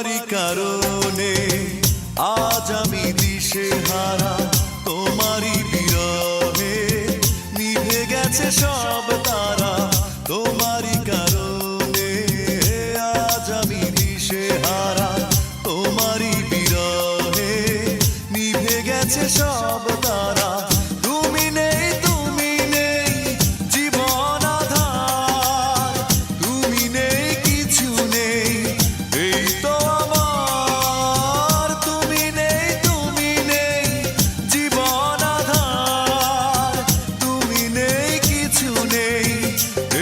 তোমারই কারণে আজ আমি দিশেহারা, তোমারই বিরহে নিভে গেছে সব তারা। তোমারই কারণে আজ আমি দিশেহারা, তোমারই বিরহে নিভে গেছে সব তারা। তুমি নেই, তুমি নেই জীবন আধার, তুমি নেই, কিছু নেই এই তো আমার। তুমি নেই, তুমি নেই জীবন আধার, তুমি নেই, কিছু নেই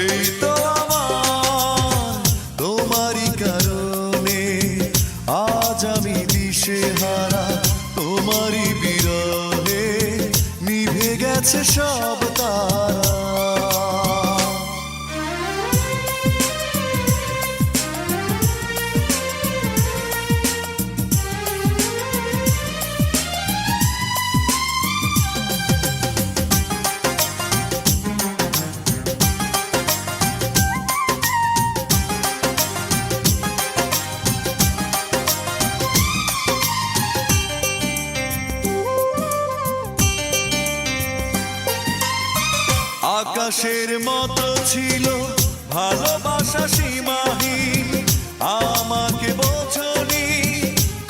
এই তো আমার। তোমারই কারণে আজ আমি দিশেহারা, তোমারই বিরহে নিভে গেছে সব তারা। আকাশের মতো ছিল ভালোবাসা সীমাহীন, আমাকে বোঝনি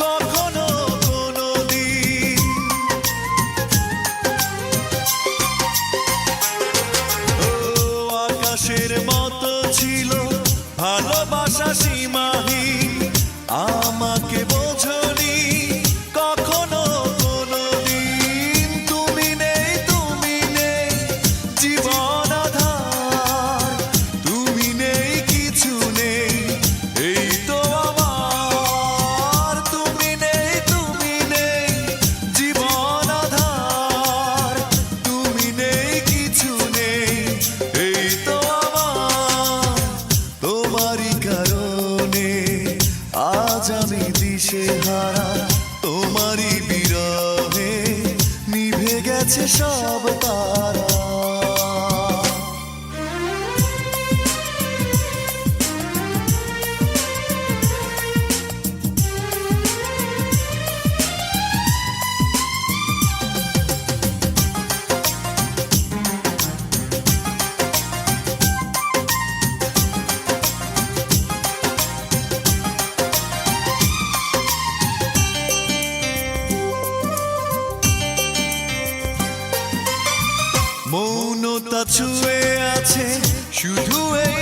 কখনো কোনোদিন। ও আকাশের মতো ছিল ভালোবাসা সীমাহীন, আমাকে বোঝনি কখনো কোনোদিন। তুমি নেই, তুমি নেই জীবন আধার, তুমি নেই, কিছু নেই এই তো আমার। তুমি নেই, তুমি নেই জীবন আধার, তুমি নেই, কিছু নেই এই তো আমার। তোমারই কারণে আজ আমি দিশেহারা, তোমারই বিরহে নিভে গেছে সব তারা। মৌনতা ছুঁয়ে আছে শুধু এই